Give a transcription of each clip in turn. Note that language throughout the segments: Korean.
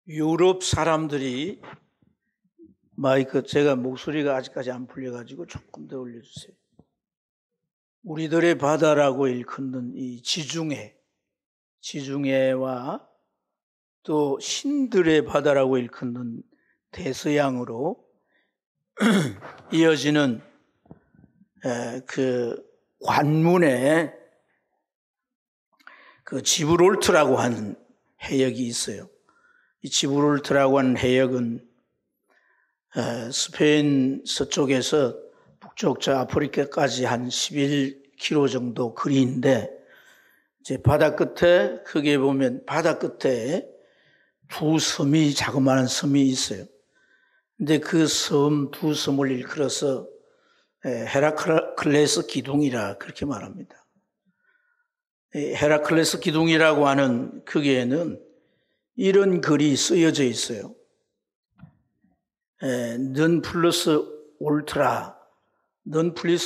유럽 사람들이 제가 목소리가 아직까지 안 풀려가지고 조금 더 올려주세요. 우리들의 바다라고 일컫는 이 지중해와 또 신들의 바다라고 일컫는 대서양으로 이어지는 그 관문에 그 지브롤트라고 하는 해역이 있어요. 이 지브롤트라고 하는 해역은 스페인 서쪽에서 북쪽 저 아프리카까지 한 11km 정도 거리인데, 이제 바다 끝에, 크게 보면 바다 끝에 두 섬이, 자그마한 섬이 있어요. 근데 그 두 섬을 일컬어서 헤라클레스 기둥이라 그렇게 말합니다. 헤라클레스 기둥이라고 하는 거기에는 이런 글이 쓰여져 있어요. 넌 플러스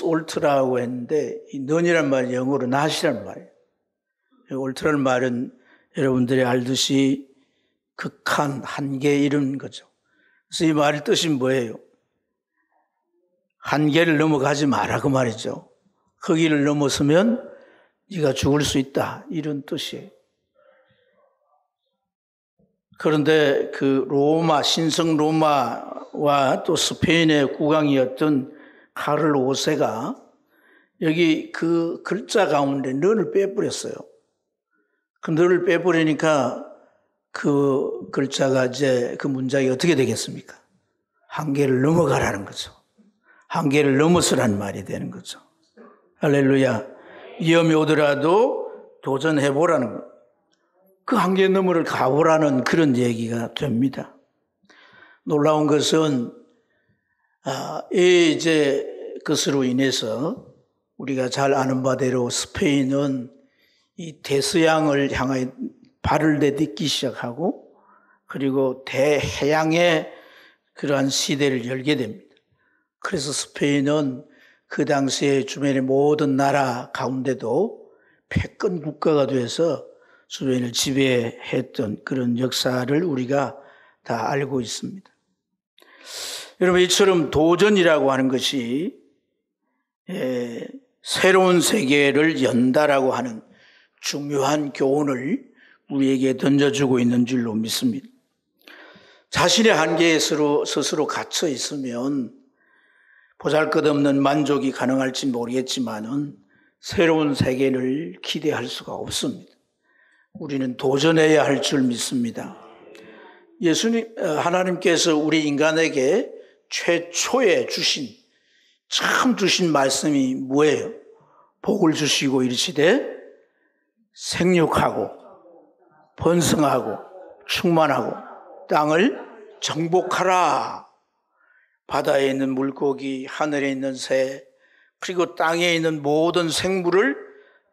올트라고 했는데, 이 넌이란 말이 영어로 not이란 말이에요. 올트라는 말은 여러분들이 알듯이 극한, 한계 이런 거죠. 그래서 이 말의 뜻이 뭐예요? 한계를 넘어가지 마라 그 말이죠. 거기를 넘어서면 네가 죽을 수 있다 이런 뜻이에요. 그런데 그 신성 로마와 또 스페인의 국왕이었던 카를 5세가 여기 그 글자 가운데 넌을 빼버렸어요. 그 넌을 빼버리니까 그 글자가 이제 그 문장이 어떻게 되겠습니까? 한계를 넘어가라는 거죠. 한계를 넘어서라는 말이 되는 거죠. 할렐루야. 위험이 오더라도 도전해보라는 거. 그 한계 너머를 가보라는 그런 얘기가 됩니다. 놀라운 것은 그것으로 인해서 우리가 잘 아는 바대로 스페인은 이 대서양을 향하여 발을 내딛기 시작하고, 그리고 대해양의 그러한 시대를 열게 됩니다. 그래서 스페인은 그 당시에 주변의 모든 나라 가운데도 패권 국가가 돼서 스페인을 지배했던 그런 역사를 우리가 다 알고 있습니다. 여러분, 이처럼 도전이라고 하는 것이 새로운 세계를 연다라고 하는 중요한 교훈을 우리에게 던져주고 있는 줄로 믿습니다. 자신의 한계에 스스로 갇혀 있으면 보잘것없는 만족이 가능할지 모르겠지만은 새로운 세계를 기대할 수가 없습니다. 우리는 도전해야 할 줄 믿습니다. 하나님께서 우리 인간에게 최초에 처음 주신 말씀이 뭐예요? 복을 주시고 이르시되 생육하고 번성하고 충만하고 땅을 정복하라. 바다에 있는 물고기, 하늘에 있는 새, 그리고 땅에 있는 모든 생물을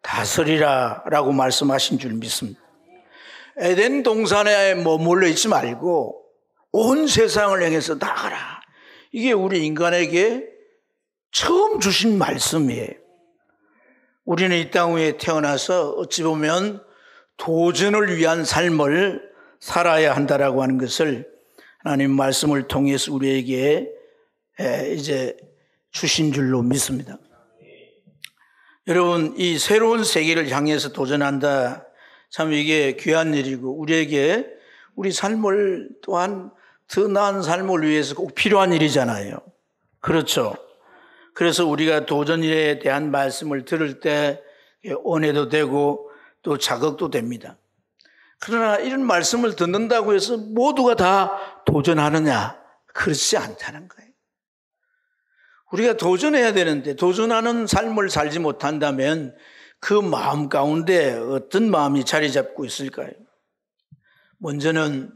다스리라 라고 말씀하신 줄 믿습니다. 에덴 동산에 머물러 있지 말고 온 세상을 향해서 나가라. 이게 우리 인간에게 처음 주신 말씀이에요. 우리는 이 땅 위에 태어나서 어찌 보면 도전을 위한 삶을 살아야 한다라고 하는 것을 하나님 말씀을 통해서 우리에게 이제 주신 줄로 믿습니다. 여러분, 이 새로운 세계를 향해서 도전한다, 참 이게 귀한 일이고 우리에게 우리 삶을 또한 더 나은 삶을 위해서 꼭 필요한 일이잖아요. 그렇죠. 그래서 우리가 도전에 대한 말씀을 들을 때 은혜도 되고 또 자극도 됩니다. 그러나 이런 말씀을 듣는다고 해서 모두가 다 도전하느냐? 그렇지 않다는 거예요. 우리가 도전해야 되는데 도전하는 삶을 살지 못한다면 그 마음 가운데 어떤 마음이 자리 잡고 있을까요? 먼저는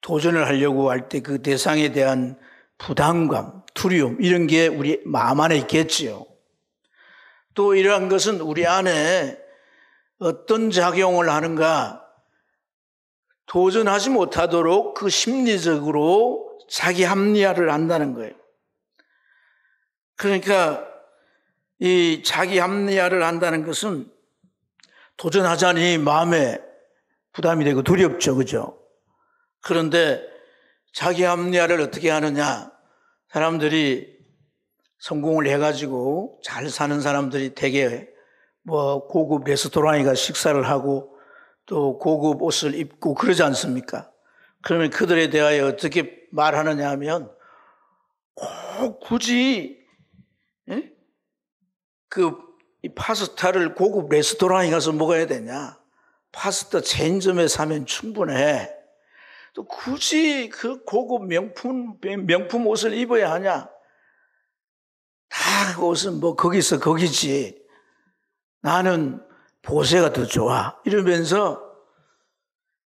도전을 하려고 할 때 그 대상에 대한 부담감, 두려움 이런 게 우리 마음 안에 있겠지요. 또 이러한 것은 우리 안에 어떤 작용을 하는가, 도전하지 못하도록 그 심리적으로 자기 합리화를 한다는 거예요. 그러니까 이 자기 합리화를 한다는 것은 도전하자니 마음에 부담이 되고 두렵죠. 그죠? 그런데 자기 합리화를 어떻게 하느냐? 사람들이 성공을 해가지고 잘 사는 사람들이 되게 뭐 고급 레스토랑에 가 식사를 하고 또 고급 옷을 입고 그러지 않습니까? 그러면 그들에 대하여 어떻게 말하느냐 하면 꼭 굳이 이 파스타를 고급 레스토랑에 가서 먹어야 되냐? 파스타 체인점에 사면 충분해. 또 굳이 그 고급 명품 옷을 입어야 하냐? 다 옷은 뭐 거기서 거기지. 나는 보세가 더 좋아. 이러면서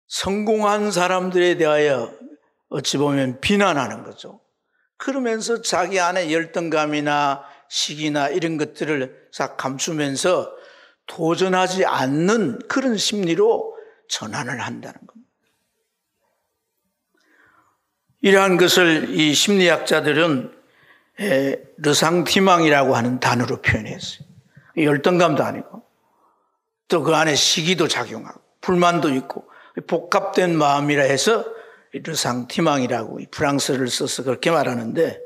성공한 사람들에 대하여 어찌 보면 비난하는 거죠. 그러면서 자기 안에 열등감이나 시기나 이런 것들을 싹 감추면서 도전하지 않는 그런 심리로 전환을 한다는 겁니다. 이러한 것을 이 심리학자들은 르상티망이라고 하는 단어로 표현했어요. 열등감도 아니고 또 그 안에 시기도 작용하고 불만도 있고 복합된 마음이라 해서 르상티망이라고 프랑스어를 써서 그렇게 말하는데,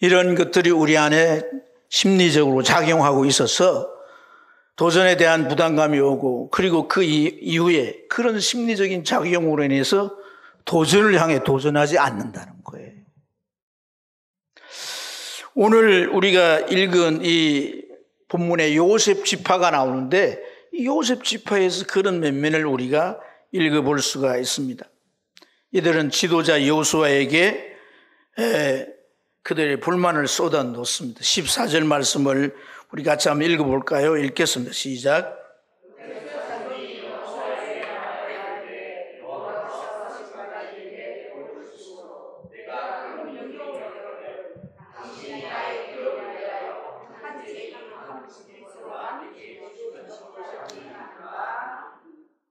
이런 것들이 우리 안에 심리적으로 작용하고 있어서 도전에 대한 부담감이 오고, 그리고 그 이후에 그런 심리적인 작용으로 인해서 도전을 향해 도전하지 않는다는 거예요. 오늘 우리가 읽은 이 본문에 요셉 지파가 나오는데, 이 요셉 지파에서 그런 면면을 우리가 읽어볼 수가 있습니다. 이들은 지도자 여호수아에게 그들의 불만을 쏟아놓습니다. 14절 말씀을 우리 같이 한번 읽어볼까요? 읽겠습니다. 시작.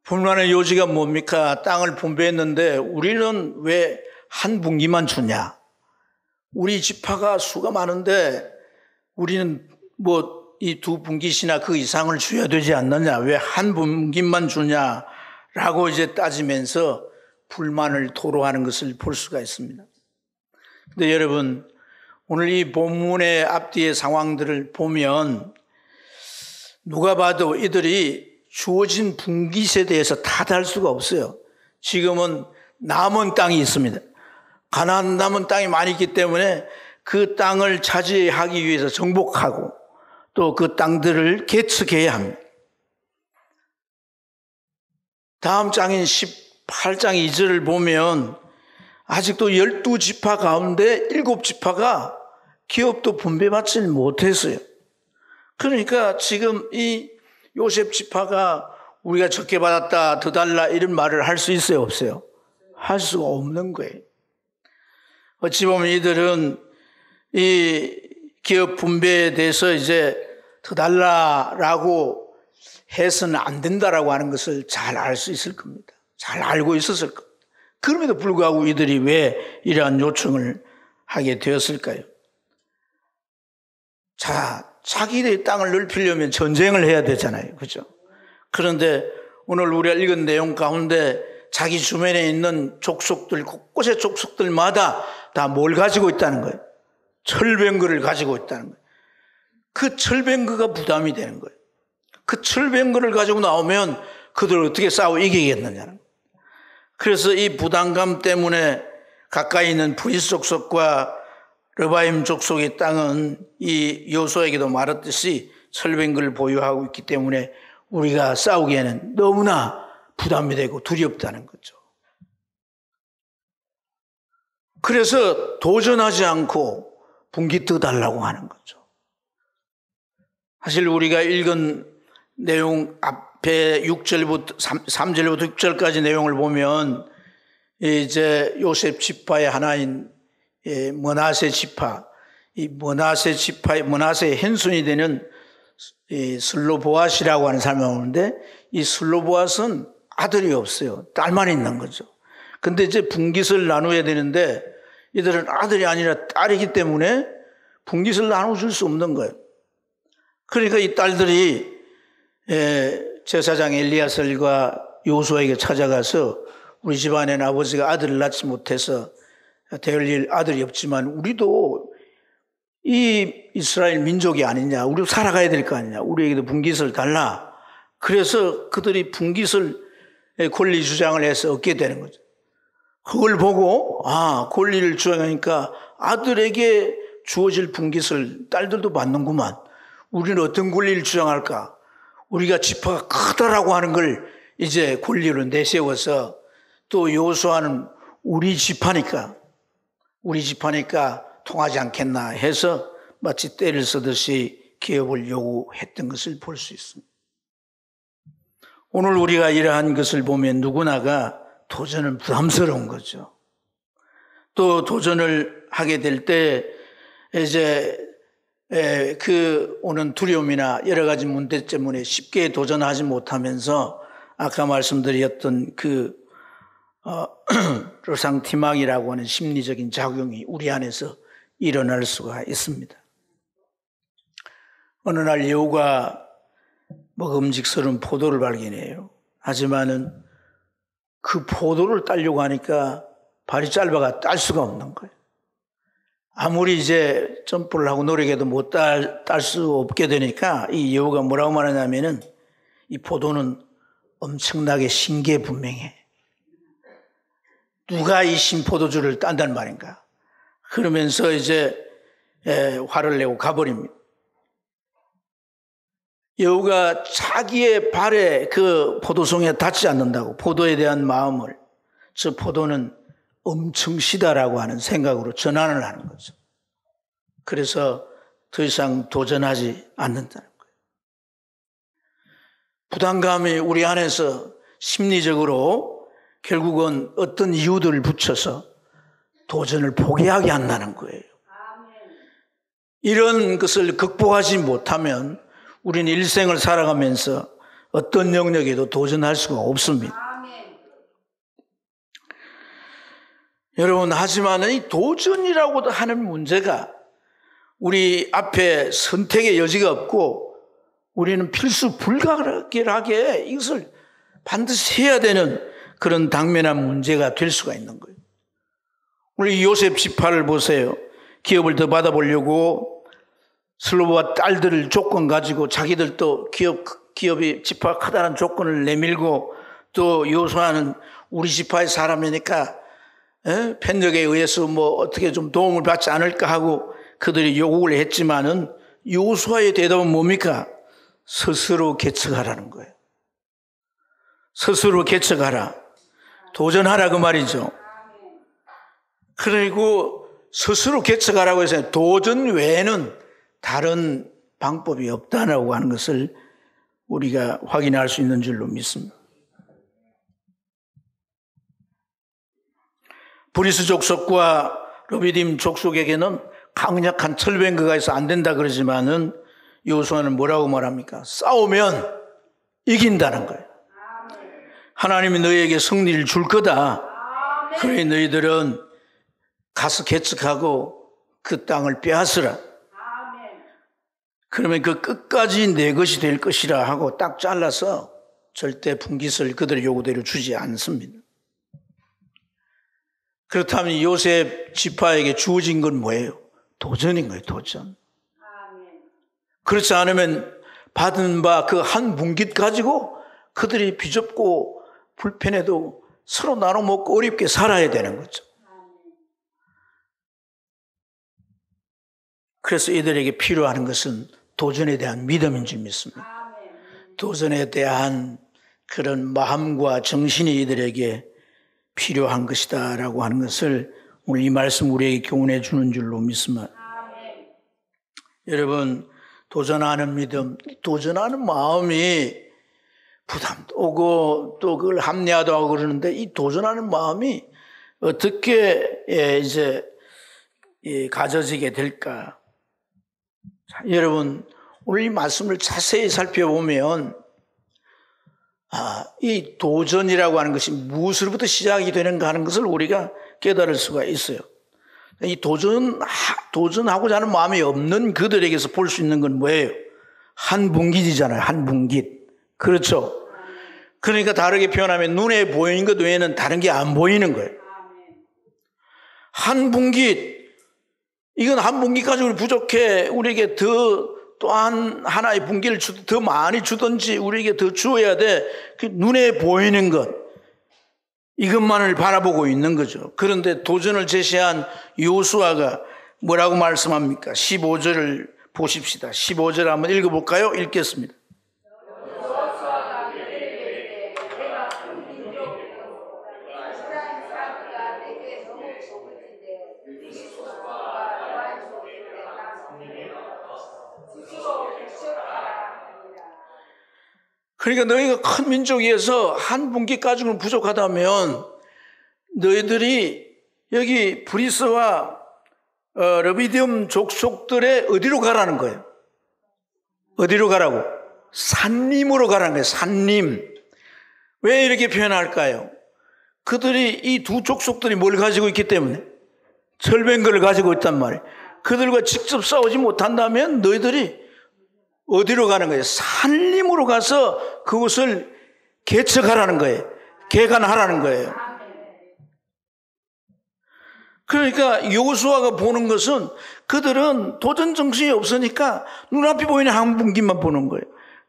불만의 요지가 뭡니까? 땅을 분배했는데 우리는 왜 한 분기만 주냐? 우리 지파가 수가 많은데 우리는 뭐 이 두 분기씩이나 그 이상을 줘야 되지 않느냐? 왜 한 분기만 주냐라고 이제 따지면서 불만을 토로하는 것을 볼 수가 있습니다. 근데 여러분, 오늘 이 본문의 앞뒤의 상황들을 보면 누가 봐도 이들이 주어진 분깃에 대해서 탓할 수가 없어요. 지금은 남은 땅이 있습니다. 가나안 남은 땅이 많이 있기 때문에 그 땅을 차지하기 위해서 정복하고 또 그 땅들을 개척해야 합니다. 다음 장인 18장 2절을 보면 아직도 12지파 가운데 7지파가 기업도 분배받지 못했어요. 그러니까 지금 이 요셉 지파가 우리가 적게 받았다, 더 달라 이런 말을 할 수 있어요, 없어요? 할 수가 없는 거예요. 어찌 보면 이들은 이 기업 분배에 대해서 이제 더 달라라고 해서는 안 된다라고 하는 것을 잘 알 수 있을 겁니다. 잘 알고 있었을 겁니다. 그럼에도 불구하고 이들이 왜 이러한 요청을 하게 되었을까요? 자, 자기의 땅을 넓히려면 전쟁을 해야 되잖아요. 그죠? 그런데 오늘 우리가 읽은 내용 가운데 자기 주변에 있는 족속들, 곳곳의 족속들마다 다 뭘 가지고 있다는 거예요? 철병거를 가지고 있다는 거예요. 그 철병거가 부담이 되는 거예요. 그 철병거를 가지고 나오면 그들을 어떻게 싸워 이기겠느냐는 거예요. 그래서 이 부담감 때문에 가까이 있는 브리스 족속과 르바임 족속의 땅은 이 여호수아에게도 말했듯이 철병거를 보유하고 있기 때문에 우리가 싸우기에는 너무나 부담이 되고 두렵다는 거죠. 그래서 도전하지 않고 분깃 달라고 하는 거죠. 사실 우리가 읽은 내용 앞에 6절부터 3절부터 6절까지 내용을 보면 이제 요셉 지파의 하나인 므낫세 지파, 이 므낫세 지파의 므낫세의 hen손이 되는 이 슬로보앗이라고 하는 사람이 오는데, 이 슬로보앗은 아들이 없어요. 딸만 있는 거죠. 근데 이제 분깃을 나눠야 되는데 이들은 아들이 아니라 딸이기 때문에 분깃을 나눠줄 수 없는 거예요. 그러니까 이 딸들이 제사장 엘리야설과 여호수아에게 찾아가서 우리 집안에는 아버지가 아들을 낳지 못해서 되어질 아들이 없지만 우리도 이 이스라엘 민족이 아니냐, 우리도 살아가야 될 거 아니냐, 우리에게도 분깃을 달라. 그래서 그들이 분깃을 권리 주장을 해서 얻게 되는 거죠. 그걸 보고 권리를 주장하니까 아들에게 주어질 분깃을 딸들도 받는구만. 우리는 어떤 권리를 주장할까? 우리가 지파가 크다라고 하는 걸 이제 권리로 내세워서 또 여호수아는 우리 지파니까 통하지 않겠나 해서 마치 때를 쓰듯이 개업을 요구했던 것을 볼 수 있습니다. 오늘 우리가 이러한 것을 보면 누구나가 도전은 부담스러운 거죠. 또 도전을 하게 될 때 이제 그 오는 두려움이나 여러 가지 문제 때문에 쉽게 도전하지 못하면서 아까 말씀드렸던 그 르상티막이라고 하는 심리적인 작용이 우리 안에서 일어날 수가 있습니다. 어느 날 여우가 먹음직스러운 포도를 발견해요. 하지만은 그 포도를 따려고 하니까 발이 짧아가 딸 수가 없는 거예요. 아무리 이제 점프를 하고 노력해도 못 딸 수 없게 되니까 이 여우가 뭐라고 말하냐면은 이 포도는 엄청나게 신기분명해. 누가 이 신포도주를 딴단 말인가? 그러면서 이제 화를 내고 가버립니다. 여우가 자기의 발에 그 포도송이에 닿지 않는다고, 포도에 대한 마음을, 저 포도는 엄청 시다라고 하는 생각으로 전환을 하는 거죠. 그래서 더 이상 도전하지 않는다는 거예요. 부담감이 우리 안에서 심리적으로 결국은 어떤 이유들을 붙여서 도전을 포기하게 한다는 거예요. 이런 것을 극복하지 못하면 우리는 일생을 살아가면서 어떤 영역에도 도전할 수가 없습니다. 여러분, 하지만 이 도전이라고 하는 문제가 우리 앞에 선택의 여지가 없고 우리는 필수 불가결하게 이것을 반드시 해야 되는 그런 당면한 문제가 될 수가 있는 거예요. 우리 요셉 지파를 보세요. 기업을 더 받아보려고 슬로보와 딸들을 조건 가지고 자기들도 기업이 지파가 크다는 조건을 내밀고 또 여호수아는 우리 지파의 사람이니까 편력에 의해서 뭐 어떻게 좀 도움을 받지 않을까 하고 그들이 요구를 했지만은 여호수아의 대답은 뭡니까? 스스로 개척하라는 거예요. 스스로 개척하라. 도전하라 그 말이죠. 그리고 스스로 개척하라고 해서 도전 외에는 다른 방법이 없다라고 하는 것을 우리가 확인할 수 있는 줄로 믿습니다. 브리스 족속과 르비딤 족속에게는 강력한 철병거가 있어 안 된다 그러지만은 여호수아는 뭐라고 말합니까? 싸우면 이긴다는 거예요. 하나님이 너희에게 승리를 줄 거다. 그래 너희들은 가서 개척하고 그 땅을 빼앗으라. 그러면 그 끝까지 내 것이 될 것이라 하고 딱 잘라서 절대 분깃을 그들의 요구대로 주지 않습니다. 그렇다면 요셉 지파에게 주어진 건 뭐예요? 도전인 거예요, 도전. 그렇지 않으면 받은 바 그 한 분깃 가지고 그들이 비좁고 불편해도 서로 나눠 먹고 어렵게 살아야 되는 거죠. 그래서 이들에게 필요한 것은 도전에 대한 믿음인 줄 믿습니다. 도전에 대한 그런 마음과 정신이 이들에게 필요한 것이다라고 하는 것을 오늘 이 말씀 우리에게 교훈해 주는 줄로 믿습니다. 여러분, 도전하는 믿음, 도전하는 마음이 부담도 오고 또 그걸 합리화도 하고 그러는데 이 도전하는 마음이 어떻게 이제 가져지게 될까? 자, 여러분, 오늘 이 말씀을 자세히 살펴보면 이 도전이라고 하는 것이 무엇으로부터 시작이 되는가 하는 것을 우리가 깨달을 수가 있어요. 이 도전하고자 하는 마음이 없는 그들에게서 볼 수 있는 건 뭐예요? 한 분깃이잖아요. 한 분깃. 그렇죠. 그러니까 다르게 표현하면 눈에 보이는 것 외에는 다른 게 안 보이는 거예요. 한 분기, 이건 한 분기 가지고 부족해. 우리에게 또한 하나의 분기를 더 많이 주든지 우리에게 더 주어야 돼. 그 눈에 보이는 것, 이것만을 바라보고 있는 거죠. 그런데 도전을 제시한 여호수아가 뭐라고 말씀합니까? 15절을 보십시다. 15절 한번 읽어볼까요? 읽겠습니다. 그러니까 너희가 큰 민족이어서 한 분기까지는 부족하다면 너희들이 여기 브리스와 르비디움 족속들의 어디로 가라는 거예요? 어디로 가라고? 산림으로 가라는 거예요. 산림. 왜 이렇게 표현할까요? 그들이 이 두 족속들이 뭘 가지고 있기 때문에 절병거를 가지고 있단 말이에요. 그들과 직접 싸우지 못한다면 너희들이 어디로 가는 거예요? 산림으로 가서 그곳을 개척하라는 거예요. 개간하라는 거예요. 그러니까 여호수아가 보는 것은 그들은 도전 정신이 없으니까 눈앞에 보이는 한 분기만 보는 거예요.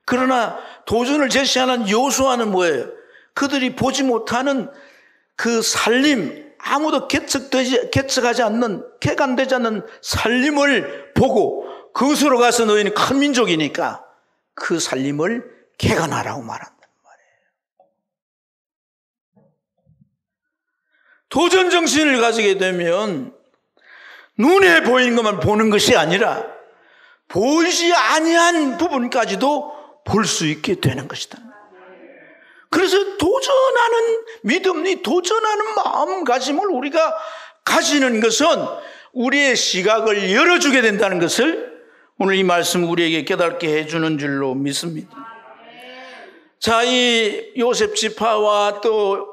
그러나 도전을 제시하는 여호수아는 뭐예요? 그들이 보지 못하는 그 산림, 아무도 개척하지 않는, 개간되지 않는 산림을 보고 그것으로 가서 너희는 큰 민족이니까 그 산림을 개간하라고 말한단 말이에요. 도전 정신을 가지게 되면 눈에 보이는 것만 보는 것이 아니라 보이지 아니한 부분까지도 볼 수 있게 되는 것이다. 그래서 도전하는 믿음이 도전하는 마음가짐을 우리가 가지는 것은 우리의 시각을 열어주게 된다는 것을 오늘 이 말씀 우리에게 깨닫게 해주는 줄로 믿습니다. 자, 이 요셉 지파와 또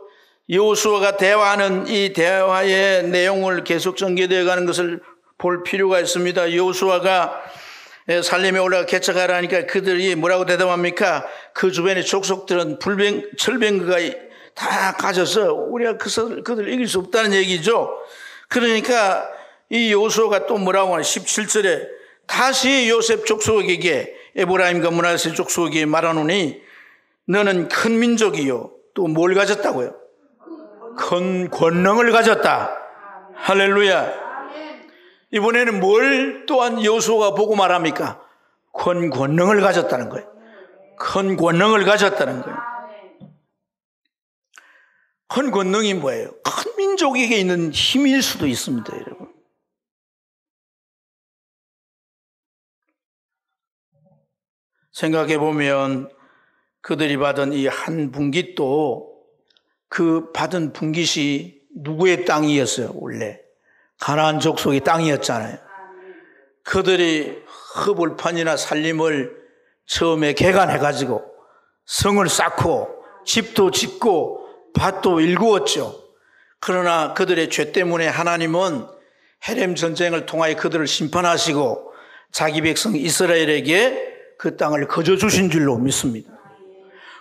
여호수아가 대화하는 이 대화의 내용을 계속 전개되어 가는 것을 볼 필요가 있습니다. 여호수아가 살림에 올라가 개척하라니까 그들이 뭐라고 대답합니까? 그 주변의 족속들은 철병거가 다 가져서 우리가 그들을 이길 수 없다는 얘기죠. 그러니까 이 여호수아가 또 뭐라고 하냐? 17절에 다시 요셉 족속에게 에브라임과 므낫세 족속에게 말하노니 너는 큰 민족이요. 또 뭘 가졌다고요? 큰 권능을 가졌다. 할렐루야. 이번에는 뭘 또한 여호수아가 보고 말합니까? 큰 권능을 가졌다는 거예요. 큰 권능을 가졌다는 거예요. 큰 권능이 뭐예요? 큰 민족에게 있는 힘일 수도 있습니다, 여러분. 생각해 보면 그들이 받은 이 한 분깃도 그 받은 분깃이 누구의 땅이었어요? 원래 가나안 족속의 땅이었잖아요. 그들이 허벌판이나 살림을 처음에 개간해가지고 성을 쌓고 집도 짓고 밭도 일구었죠. 그러나 그들의 죄 때문에 하나님은 헤렘 전쟁을 통하여 그들을 심판하시고 자기 백성 이스라엘에게 그 땅을 거저주신 줄로 믿습니다.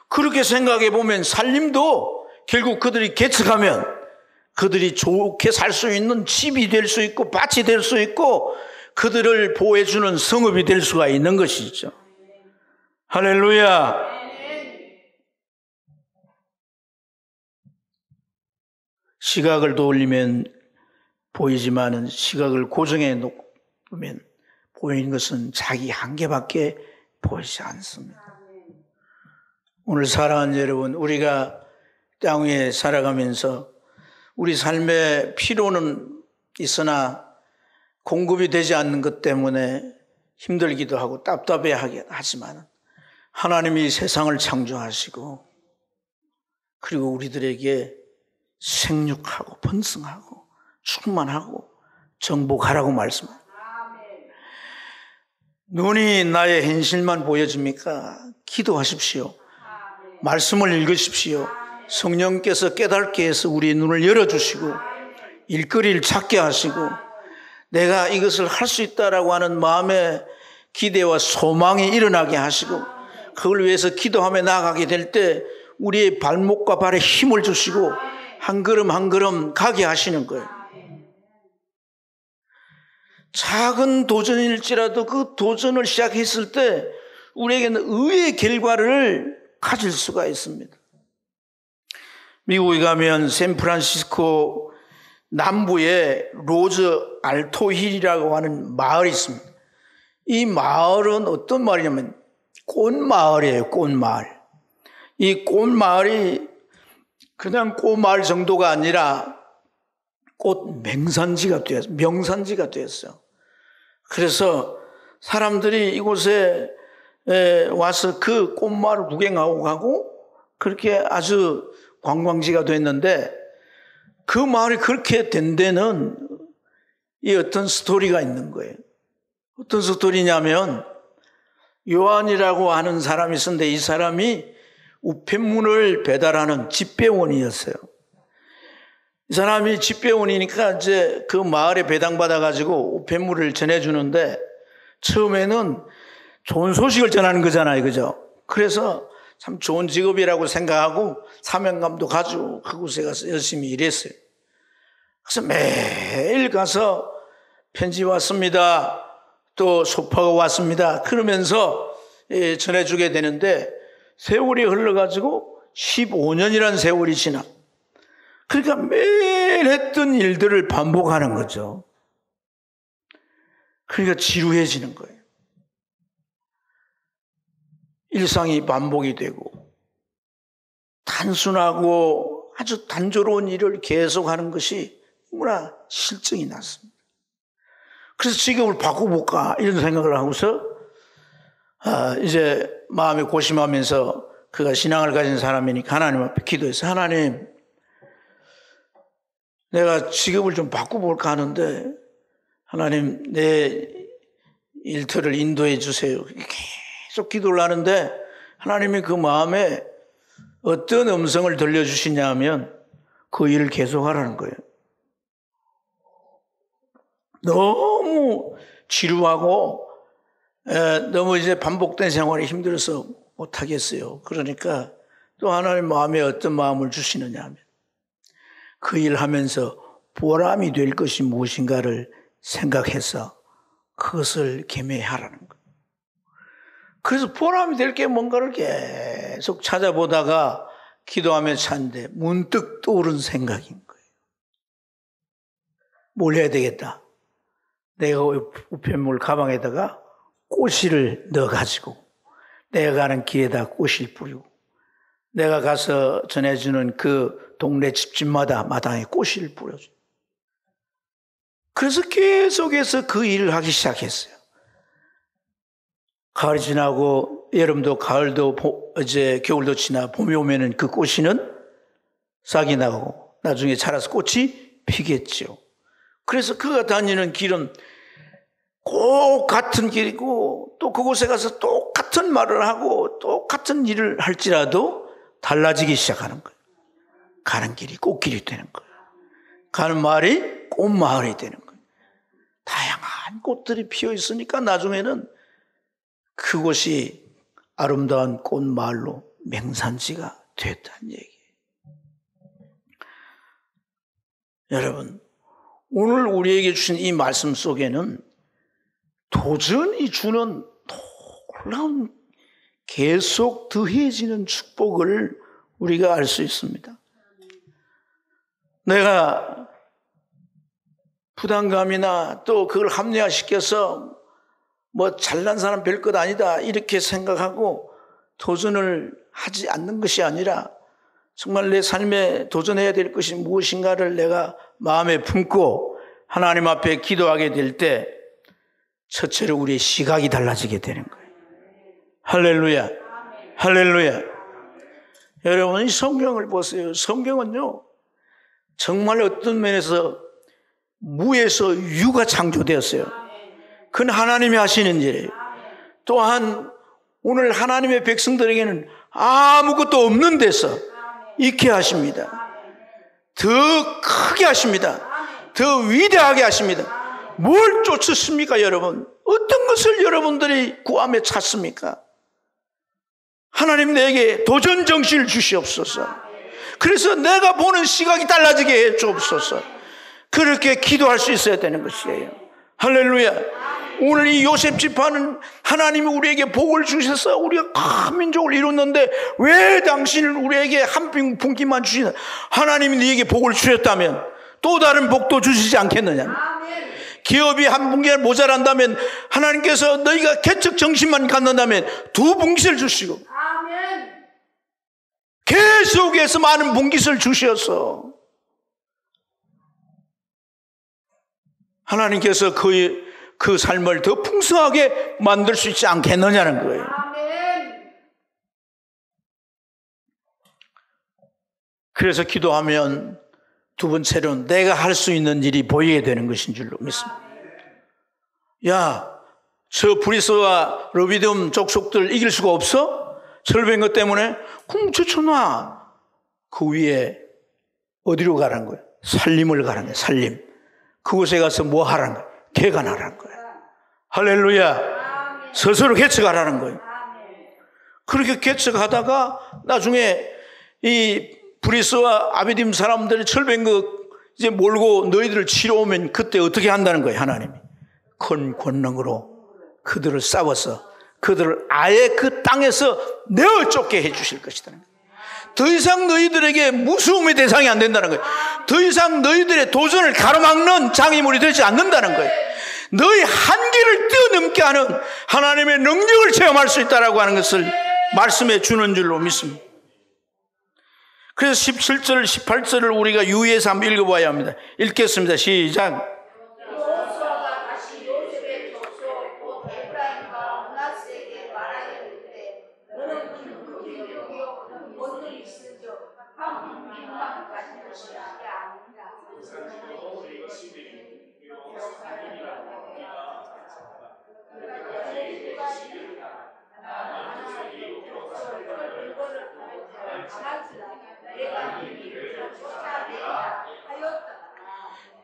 그렇게 생각해 보면 살림도 결국 그들이 개척하면 그들이 좋게 살 수 있는 집이 될 수 있고 밭이 될 수 있고 그들을 보호해주는 성읍이 될 수가 있는 것이죠. 할렐루야. 시각을 돌리면 보이지만은 시각을 고정해 놓으면 보이는 것은 자기 한계밖에 보이지 않습니다. 오늘 사랑하는 여러분, 우리가 땅 위에 살아가면서 우리 삶의 필요는 있으나 공급이 되지 않는 것 때문에 힘들기도 하고 답답해하긴 하지만 하나님이 세상을 창조하시고 그리고 우리들에게 생육하고 번성하고 충만하고 정복하라고 말씀합니다. 눈이 나의 현실만 보여집니까? 기도하십시오. 말씀을 읽으십시오. 성령께서 깨닫게 해서 우리의 눈을 열어주시고 일거리를 찾게 하시고 내가 이것을 할 수 있다라고 하는 마음의 기대와 소망이 일어나게 하시고 그걸 위해서 기도하며 나아가게 될 때 우리의 발목과 발에 힘을 주시고 한 걸음 한 걸음 가게 하시는 거예요. 작은 도전일지라도 그 도전을 시작했을 때 우리에게는 의의 결과를 가질 수가 있습니다. 미국에 가면 샌프란시스코 남부에 로즈 알토힐이라고 하는 마을이 있습니다. 이 마을은 어떤 마을이냐면 꽃마을이에요. 꽃마을. 이 꽃마을이 그냥 꽃마을 정도가 아니라 꽃 맹산지가 되었어요. 명산지가 되었어요. 그래서 사람들이 이곳에 와서 그 꽃마을을 구경하고 가고 그렇게 아주 관광지가 됐는데 그 마을이 그렇게 된 데는 이 어떤 스토리가 있는 거예요. 어떤 스토리냐면 요한이라고 하는 사람이 있었는데 이 사람이 우편물을 배달하는 집배원이었어요. 이 사람이 집배원이니까 이제 그 마을에 배당받아가지고 우편물을 전해주는데 처음에는 좋은 소식을 전하는 거잖아요. 그죠? 그래서 참 좋은 직업이라고 생각하고 사명감도 가지고 그곳에 가서 열심히 일했어요. 그래서 매일 가서 편지 왔습니다. 또 소파가 왔습니다. 그러면서 전해주게 되는데 세월이 흘러가지고 15년이라는 세월이 지나. 그러니까 매일 했던 일들을 반복하는 거죠. 그러니까 지루해지는 거예요. 일상이 반복이 되고 단순하고 아주 단조로운 일을 계속하는 것이 너무나 실증이 났습니다. 그래서 직업을 바꿔볼까 이런 생각을 하고서 이제 마음에 고심하면서 그가 신앙을 가진 사람이니까 하나님 앞에 기도해서 하나님 내가 직업을 좀 바꿔볼까 하는데 하나님 내 일터를 인도해 주세요. 계속 기도를 하는데 하나님이 그 마음에 어떤 음성을 들려주시냐 하면 그 일을 계속하라는 거예요. 너무 지루하고 너무 이제 반복된 생활이 힘들어서 못하겠어요. 그러니까 또 하나님 마음에 어떤 마음을 주시느냐 하면 그 일을 하면서 보람이 될 것이 무엇인가를 생각해서 그것을 겸해하라는 거예요. 그래서 보람이 될 게 뭔가를 계속 찾아보다가 기도하며 찾는데 문득 떠오른 생각인 거예요. 뭘 해야 되겠다. 내가 우편물 가방에다가 꽃씨를 넣어가지고 내가 가는 길에다 꽃을 뿌리고 내가 가서 전해주는 그 동네 집집마다 마당에 꽃을 뿌려줘. 그래서 계속해서 그 일을 하기 시작했어요. 가을이 지나고 여름도 가을도 이제 겨울도 지나 봄이 오면은 그 꽃이는 싹이 나고 나중에 자라서 꽃이 피겠죠. 그래서 그가 다니는 길은 꼭 같은 길이고 또 그곳에 가서 똑같은 말을 하고 똑같은 일을 할지라도 달라지기 시작하는 거예요. 가는 길이 꽃길이 되는 거예요. 가는 마을이 꽃마을이 되는 거예요. 다양한 꽃들이 피어 있으니까 나중에는 그곳이 아름다운 꽃마을로 맹산지가 됐다는 얘기예요. 여러분, 오늘 우리에게 주신 이 말씀 속에는 도전이 주는 놀라운 계속 더해지는 축복을 우리가 알 수 있습니다. 내가 부담감이나 또 그걸 합리화시켜서 뭐 잘난 사람 별 것 아니다 이렇게 생각하고 도전을 하지 않는 것이 아니라 정말 내 삶에 도전해야 될 것이 무엇인가를 내가 마음에 품고 하나님 앞에 기도하게 될 때 첫째로 우리의 시각이 달라지게 되는 거예요. 할렐루야. 할렐루야. 여러분 이 성경을 보세요. 성경은요 정말 어떤 면에서 무에서 유가 창조되었어요. 그건 하나님이 하시는 일이에요. 또한 오늘 하나님의 백성들에게는 아무것도 없는 데서 있게 하십니다. 더 크게 하십니다. 더 위대하게 하십니다. 뭘 쫓으십니까 여러분? 어떤 것을 여러분들이 구하며 찾습니까? 하나님 내게 도전 정신을 주시옵소서. 그래서 내가 보는 시각이 달라지게 해 주옵소서. 그렇게 기도할 수 있어야 되는 것이에요. 할렐루야. 오늘 이 요셉 지파는 하나님이 우리에게 복을 주셔서 우리가 큰 민족을 이뤘는데 왜 당신은 우리에게 한 분기만 주시나? 하나님이 네게 복을 주셨다면 또 다른 복도 주시지 않겠느냐? 기업이 한 분기가 모자란다면 하나님께서 너희가 개척 정신만 갖는다면 두 분깃을 주시고 계속해서 많은 분깃을 주셔서 하나님께서 그 삶을 더 풍성하게 만들 수 있지 않겠느냐는 거예요. 그래서 기도하면 두 번째로는 내가 할 수 있는 일이 보이게 되는 것인 줄로 믿습니다. 야, 저 브리스와 르비딤 족속들 이길 수가 없어? 철벽인 것 때문에? 그럼 쫓아놔. 그 위에 어디로 가라는 거예요? 살림을 가라는 거예요. 살림. 그곳에 가서 뭐 하라는 거예요? 개간하라는 거예요. 할렐루야. 스스로 개척하라는 거예요. 그렇게 개척하다가 나중에 이 브리스와 아비딤 사람들이 철벽인 거 이제 몰고 너희들을 치러 오면 그때 어떻게 한다는 거예요? 하나님이 큰 권능으로 그들을 싸워서 그들을 아예 그 땅에서 내어 쫓게 해 주실 것이다. 더 이상 너희들에게 무서움의 대상이 안 된다는 거예요. 더 이상 너희들의 도전을 가로막는 장애물이 되지 않는다는 거예요. 너희 한계를 뛰어넘게 하는 하나님의 능력을 체험할 수 있다라고 하는 것을 말씀해 주는 줄로 믿습니다. 그래서 17절, 18절을 우리가 유의해서 한번 읽어봐야 합니다. 읽겠습니다. 시작. 여호수아가 다시 요셉의 족속 곧 에프라임과 므낫세에게 말하여 이르되 너는 그 기업이 어디 있을지어 한 분기만 가진 것이 아니라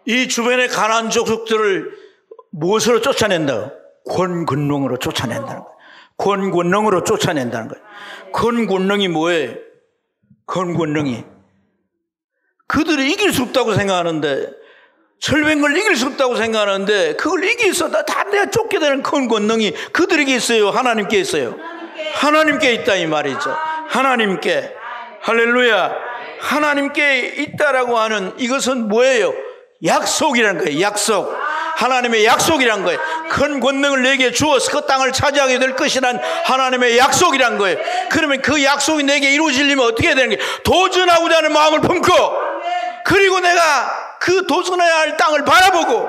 이 주변의 가나안 족속들을 무엇으로 쫓아낸다? 권능으로 쫓아낸다는 거예요. 권능으로 쫓아낸다는 거예요. 권능이 뭐예요? 권능이 그들이 이길 수 없다고 생각하는데, 철벽인 걸 이길 수 없다고 생각하는데 그걸 이기서 다 내가 쫓게 되는 권능이 그들에게 있어요? 하나님께 있어요? 하나님께 있다 이 말이죠. 하나님께. 할렐루야. 하나님께 있다라고 하는 이것은 뭐예요? 약속이라는 거예요. 약속. 하나님의 약속이란 거예요. 큰 권능을 내게 주어서 그 땅을 차지하게 될 것이란 하나님의 약속이란 거예요. 그러면 그 약속이 내게 이루어지려면 어떻게 해야 되는 게? 도전하고자 하는 마음을 품고, 그리고 내가 그 도전해야 할 땅을 바라보고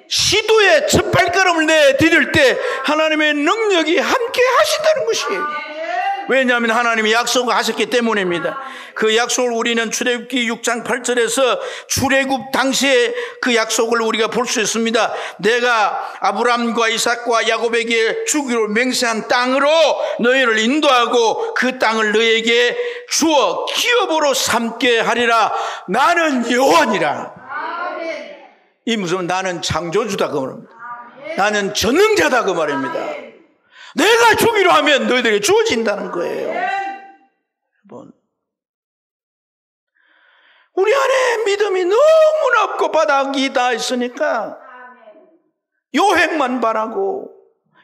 시도에 첫 발걸음을 내디딜 때 하나님의 능력이 함께 하신다는 것이에요. 왜냐하면 하나님이 약속을 하셨기 때문입니다. 그 약속을 우리는 출애굽기 6장 8절에서 출애굽 당시에 그 약속을 우리가 볼 수 있습니다. 내가 아브람과 이삭과 야곱에게 주기로 맹세한 땅으로 너희를 인도하고 그 땅을 너희에게 주어 기업으로 삼게 하리라. 나는 여호와니라. 이 무슨 나는 창조주다 그 말입니다. 나는 전능자다 그 말입니다. 내가 주기로 하면 너희들에게 주어진다는 거예요. 여러분, 우리 안에 믿음이 너무나 없고 바닥이 다 있으니까 요행만 바라고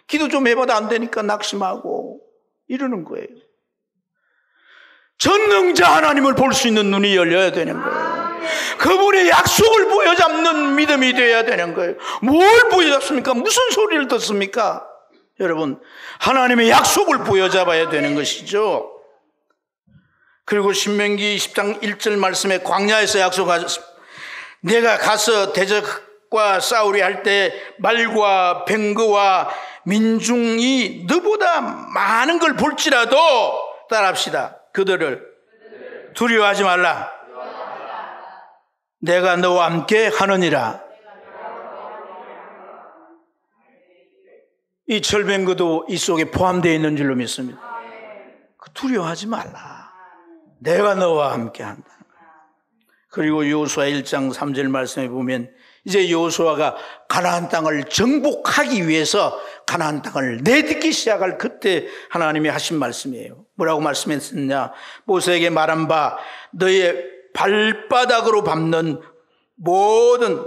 기도 좀 해봐도 안 되니까 낙심하고 이러는 거예요. 전능자 하나님을 볼 수 있는 눈이 열려야 되는 거예요. 그분의 약속을 부여잡는 믿음이 되어야 되는 거예요. 뭘 부여잡습니까? 무슨 소리를 듣습니까? 여러분, 하나님의 약속을 부여잡아야 되는 것이죠. 그리고 신명기 10장 1절 말씀에 광야에서 약속하셨습니다. 내가 가서 대적과 싸우려 할 때 말과 병거와 민중이 너보다 많은 걸 볼지라도 따라합시다. 그들을 두려워하지 말라. 내가 너와 함께 하느니라. 이 철병거도 이 속에 포함되어 있는 줄로 믿습니다. 두려워하지 말라. 내가 너와 함께 한다. 그리고 여호수아 1장 3절 말씀에 보면 이제 여호수아가 가나안 땅을 정복하기 위해서 가나안 땅을 내딛기 시작할 그때 하나님이 하신 말씀이에요. 뭐라고 말씀했느냐? 모세에게 말한 바 너의 발바닥으로 밟는 모든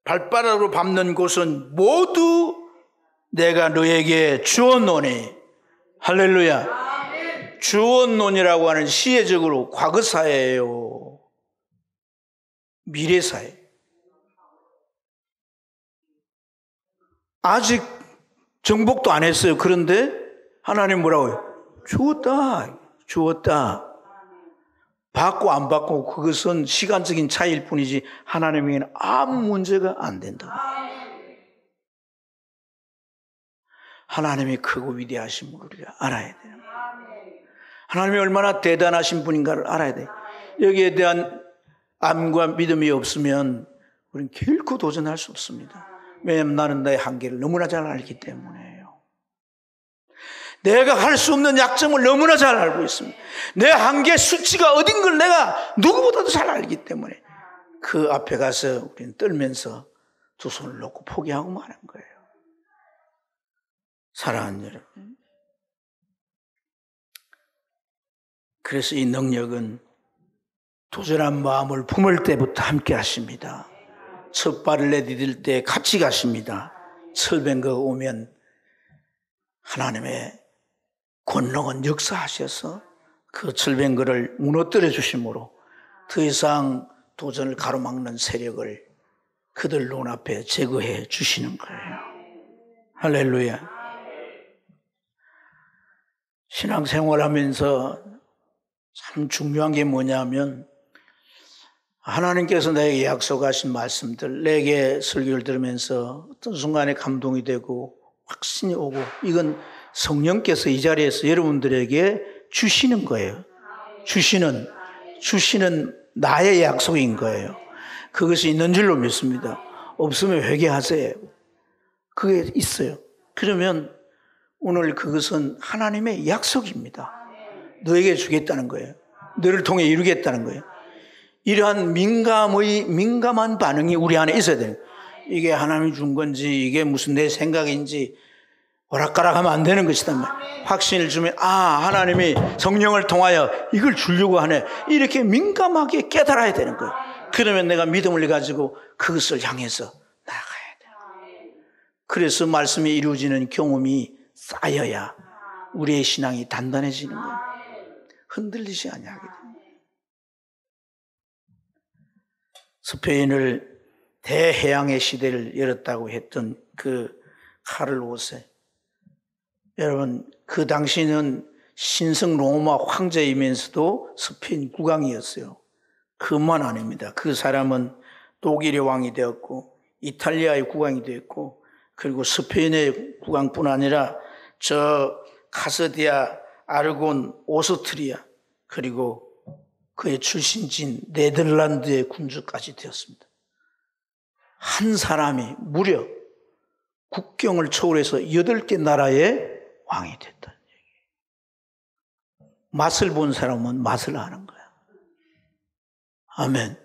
발바닥으로 밟는 곳은 모두 내가 너에게 주었노니. 할렐루야. 주었노니라고 하는 시혜적으로 과거사예요. 미래사예요. 아직 정복도 안 했어요. 그런데 하나님 뭐라고 해요? 주었다. 받고 안 받고 그것은 시간적인 차이일 뿐이지 하나님에게는 아무 문제가 안 된다. 하나님이 크고 위대하신 분을 우리가 알아야 돼요. 하나님이 얼마나 대단하신 분인가를 알아야 돼요. 여기에 대한 암과 믿음이 없으면 우리는 결코 도전할 수 없습니다. 왜냐하면 나는 나의 한계를 너무나 잘 알기 때문에요. 내가 할 수 없는 약점을 너무나 잘 알고 있습니다. 내 한계 수치가 어딘 걸 내가 누구보다도 잘 알기 때문에 그 앞에 가서 우리는 떨면서 두 손을 놓고 포기하고 마는 거예요. 사랑하는 여러분, 그래서 이 능력은 도전한 마음을 품을 때부터 함께 하십니다. 첫 발을 내디딜 때 같이 가십니다. 설뱅거가 오면 하나님의 권능은 역사하셔서 그 철뱅거를 무너뜨려 주심으로 더 이상 도전을 가로막는 세력을 그들 눈앞에 제거해 주시는 거예요. 할렐루야. 신앙생활하면서 참 중요한 게 뭐냐면 하나님께서 내게 약속하신 말씀들, 내게 설교를 들으면서 어떤 순간에 감동이 되고 확신이 오고, 이건 성령께서 이 자리에서 여러분들에게 주시는 거예요. 주시는 나의 약속인 거예요. 그것이 있는 줄로 믿습니다. 없으면 회개하세요. 그게 있어요. 그러면 오늘 그것은 하나님의 약속입니다. 너에게 주겠다는 거예요. 너를 통해 이루겠다는 거예요. 이러한 민감한 반응이 우리 안에 있어야 돼요. 이게 하나님이 준 건지 이게 무슨 내 생각인지 오락가락하면 안 되는 것이다. 확신을 주면 하나님이 성령을 통하여 이걸 주려고 하네. 이렇게 민감하게 깨달아야 되는 거예요. 그러면 내가 믿음을 가지고 그것을 향해서 나아가야 돼요. 그래서 말씀이 이루어지는 경험이 쌓여야 우리의 신앙이 단단해지는 거예요. 흔들리지 아니하게 됩니다. 스페인을 대해양의 시대를 열었다고 했던 그 카를 5세. 여러분, 그 당시는 신성 로마 황제이면서도 스페인 국왕이었어요. 그만 아닙니다. 그 사람은 독일의 왕이 되었고 이탈리아의 국왕이 되었고 그리고 스페인의 국왕뿐 아니라 저 카스디아, 아르곤, 오스트리아 그리고 그의 출신지인 네덜란드의 군주까지 되었습니다. 한 사람이 무려 국경을 초월해서 8개 나라의 왕이 됐다는 얘기예요. 맛을 본 사람은 맛을 아는 거야. 아멘.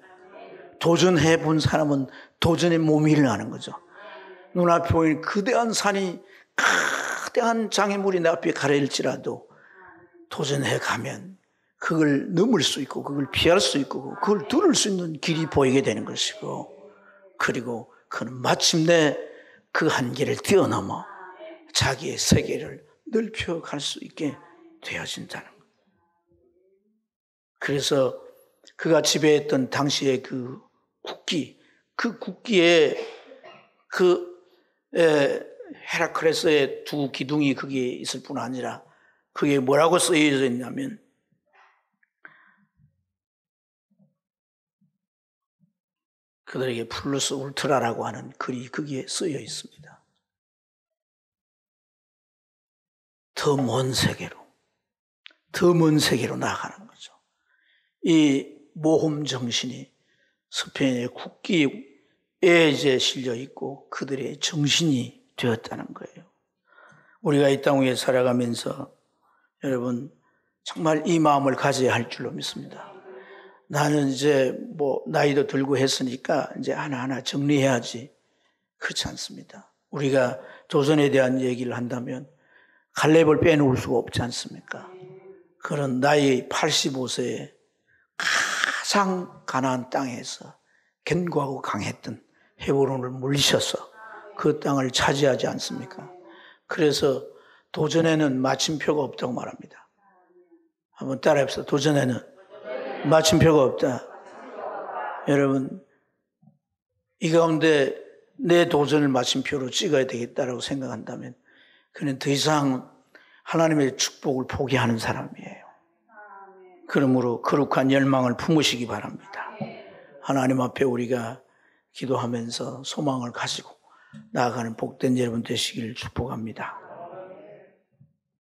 도전해 본 사람은 도전의 묘미를 아는 거죠. 눈앞에 보이는 거대한 산이, 거대한 장애물이 내 앞에 가려질지라도 도전해 가면 그걸 넘을 수 있고 그걸 피할 수 있고 그걸 뚫을 수 있는 길이 보이게 되는 것이고, 그리고 그는 마침내 그 한계를 뛰어넘어 자기의 세계를 넓혀갈 수 있게 되어진다는 것. 그래서 그가 지배했던 당시의 그 국기, 그 국기에 헤라클레스의 두 기둥이 거기에 있을 뿐 아니라 그게 뭐라고 쓰여져 있냐면 그들에게 플루스 울트라라고 하는 글이 거기에 쓰여 있습니다. 더 먼 세계로, 더 먼 세계로 나아가는 거죠. 이 모험 정신이 스페인의 국기에 이제 실려 있고 그들의 정신이 되었다는 거예요. 우리가 이 땅 위에 살아가면서 여러분 정말 이 마음을 가져야 할 줄로 믿습니다. 나는 이제 나이도 들고 했으니까 이제 하나하나 정리해야지. 그렇지 않습니다. 우리가 도전에 대한 얘기를 한다면 갈렙을 빼놓을 수가 없지 않습니까? 그런 나이 85세에 가장 가나안 땅에서 견고하고 강했던 헤브론을 물리셔서 그 땅을 차지하지 않습니까? 그래서 도전에는 마침표가 없다고 말합니다. 한번 따라해봅시다. 도전에는 마침표가 없다. 여러분, 이 가운데 내 도전을 마침표로 찍어야 되겠다라고 생각한다면 그는 더 이상 하나님의 축복을 포기하는 사람이에요. 그러므로 거룩한 열망을 품으시기 바랍니다. 하나님 앞에 우리가 기도하면서 소망을 가지고 나아가는 복된 여러분 되시기를 축복합니다.